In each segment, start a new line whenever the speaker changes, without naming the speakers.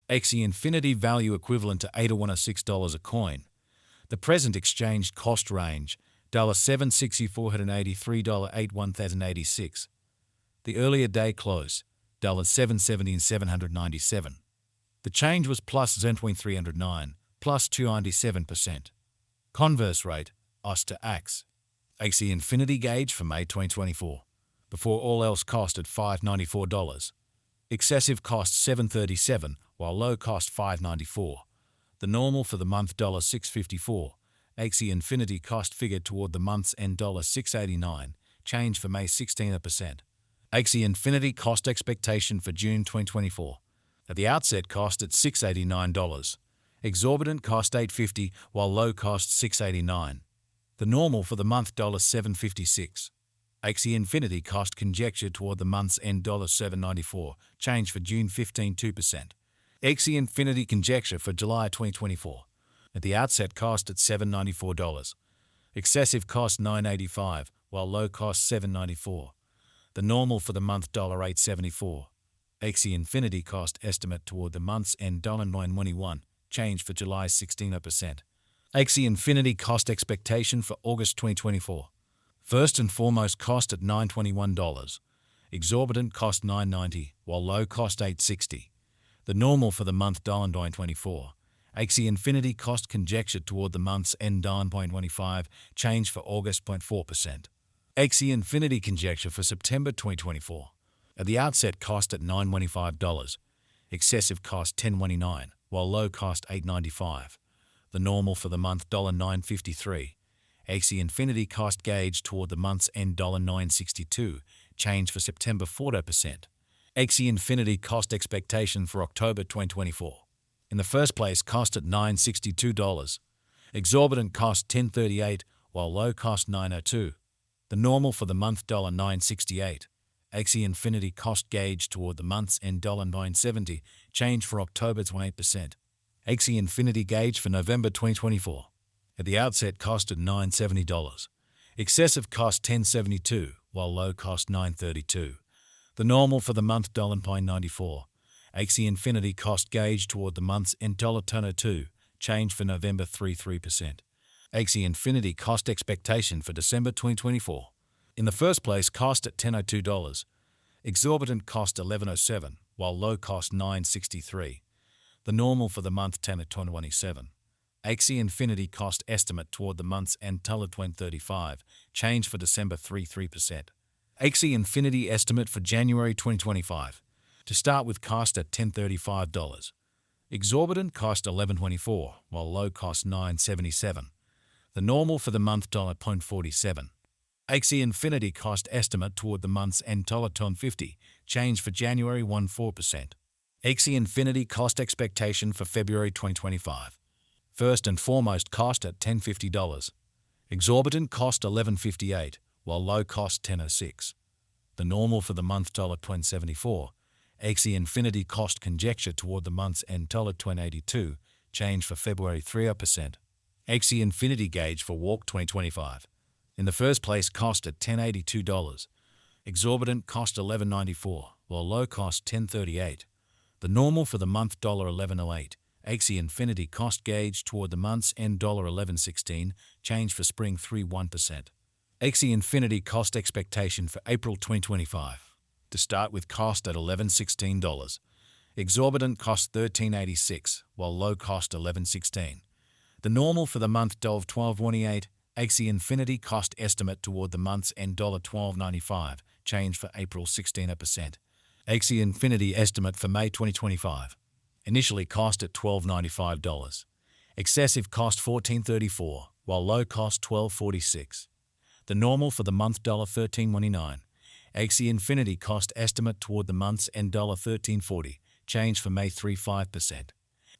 Axie Infinity value equivalent to $81.06 a coin. The present exchange cost range $7.6483.81,086. The earlier day close $7.70,797. The change was plus 0.309, plus 297%. Converse rate OS to AX. Axie Infinity gauge for May 2024. Before all else cost at $594. Excessive cost $737, while low cost $594. The normal for the month $654. Axie Infinity cost figured toward the month's end $689. Change for May 16%. Axie Infinity cost expectation for June 2024. At the outset cost at $689. Exorbitant cost $850, while low cost $689. The normal for the month $756. Axie Infinity cost conjecture toward the month's end $794. Change for June 2%. Axie Infinity conjecture for July 2024. At the outset cost at $794. Excessive cost $985, while low cost $794. The normal for the month $874. Axie Infinity cost estimate toward the month's end $921. Change for July 16%. Axie Infinity cost expectation for August 2024. First and foremost cost at $921. Exorbitant cost $990, while low cost $860. The normal for the month $924. Axie Infinity cost conjecture toward the month's end $9.25. Change for August 0.4%. Axie Infinity conjecture for September 2024. At the outset cost at $925. Excessive cost $1029, while low cost $895. The normal for the month $953. Axie Infinity cost gauge toward the month's end $962. Change for September 40%. Axie Infinity cost expectation for October 2024. In the first place cost at $962. Exorbitant cost $1038, while low cost $902. The normal for the month $968. Axie Infinity cost gauge toward the month's end $970. Change for October 28%. Axie Infinity gauge for November 2024. At the outset cost at $970. Excessive cost $1072, while low cost $932. The normal for the month $994. Axie Infinity cost gauge toward the month's end $1002. Change for November 33%. Axie Infinity cost expectation for December 2024. In the first place cost at $1002. Exorbitant cost $1107, while low cost $963. The normal for the month $1027. Axie Infinity cost estimate toward the month's end $2035. Change for December 33%. Axie Infinity estimate for January 2025. To start with cost at $1035. Exorbitant cost $1124, while low cost $977. The normal for the month $0.47. Axie Infinity cost estimate toward the month's end $1050. Change for January 14%. Axie Infinity cost expectation for February 2025. First and foremost cost at $1050. Exorbitant cost $1158, while low cost $1006. The normal for the month $2074. Axie Infinity cost conjecture toward the month's end $2082. Change for February 3%. Axie Infinity gauge for Walk 2025. In the first place cost at $1082. Exorbitant cost $1194, while low cost $1038. The normal for the month $1108. Axie Infinity cost gauge toward the month's end $1116. Change for spring 31%. Axie Infinity cost expectation for April 2025. To start with cost at $1116. Exorbitant cost $1386, while low cost $1116. The normal for the month $1228. Axie Infinity cost estimate toward the month's end $1295. Change for April 16%. Axie Infinity estimate for May 2025. Initially cost at $1295. Excessive cost $1434, while low cost $1246. The normal for the month $1329. Axie Infinity cost estimate toward the month's end $1340. Change for May 35%.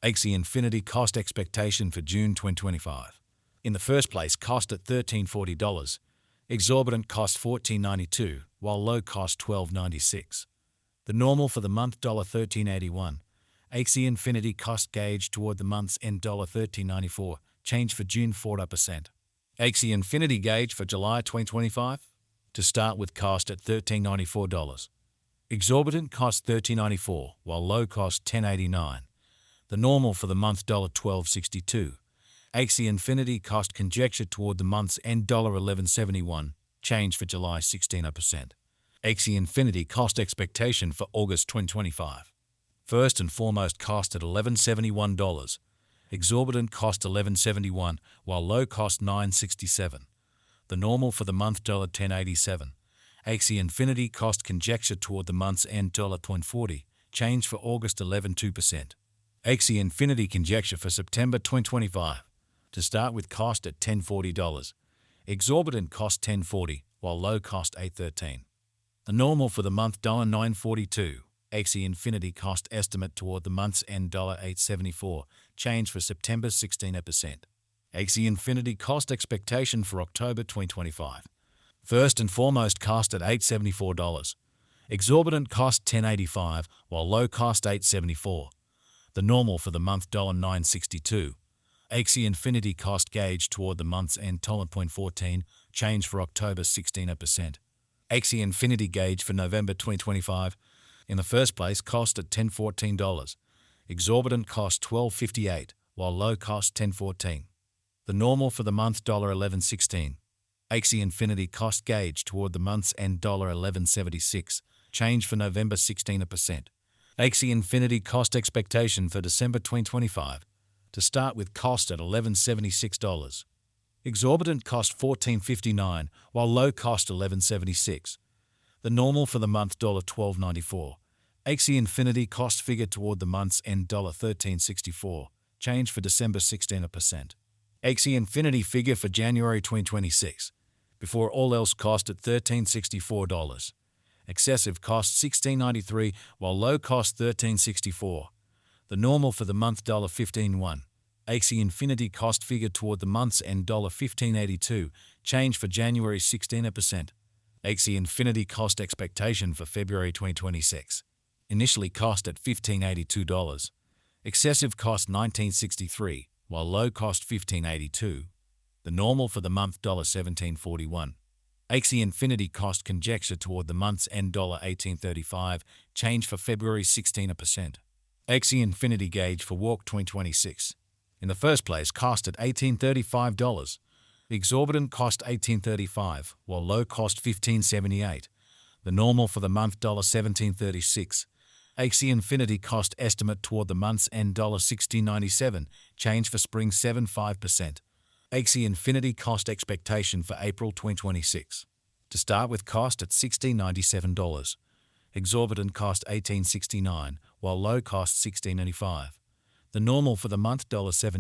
Axie Infinity cost expectation for June 2025. In the first place cost at $1340. Exorbitant cost $1492, while low cost $1296. The normal for the month $1381. Axie Infinity cost gauge toward the month's end $1394. Change for June 40%. Axie Infinity gauge for July 2025. To start with cost at $1394. Exorbitant cost $1394, while low cost $1089. The normal for the month $12.62. Axie Infinity cost conjecture toward the month's end $11.71. Change for July 16%. Axie Infinity cost expectation for August 2025. First and foremost, cost at $11.71. Exorbitant cost $11.71, while low cost $9.67. The normal for the month $10.87. Axie Infinity cost conjecture toward the month's end $10.40. Change for August 11.2%. Axie Infinity conjecture for September 2025. To start with, cost at $10.40. Exorbitant cost $10.40, while low cost $8.13. The normal for the month $9.42. Axie Infinity cost estimate toward the month's end $8.74. Change for September 16%. Axie Infinity cost expectation for October 2025. First and foremost, cost at $8.74. Exorbitant cost $10.85, while low cost $8.74. The normal for the month $9.62. Axie Infinity cost gauge toward the month's end $14. Change for October 16%. Axie Infinity gauge for November 2025. In the first place, cost at $10.14. Exorbitant cost $12.58, while low cost $10.14. The normal for the month $11.16. Axie Infinity cost gauge toward the month's end $11.76. Change for November 16%. Axie Infinity cost expectation for December 2025. To start with, cost at $11.76. Exorbitant cost $14.59, while low cost $11.76. The normal for the month $12.94. Axie Infinity cost figure toward the month's end $13.64. Change for December 16%. Axie Infinity figure for January 2026. Before all else, cost at $13.64. Excessive cost $16.93, while low cost $13.64. The normal for the month $15.1. Axie Infinity cost figure toward the month's end $15.82. Change for January 16%. Axie Infinity cost expectation for February 2026. Initially cost at $15.82. Excessive cost $19.63, while low cost $15.82. The normal for the month $17.41. Axie Infinity cost conjecture toward the month's end $18.35. Change for February 16%. Axie Infinity gauge for Walk 2026. In the first place, cost at $18.35. Exorbitant cost $18.35, while low cost $15.78. The normal for the month $17.36. Axie Infinity cost estimate toward the month's end $16.97. Change for spring 7.5%. Axie Infinity cost expectation for April 2026. To start with, cost at $16.97. Exorbitant cost $18.69, while low cost $16.95. The normal for the month $17.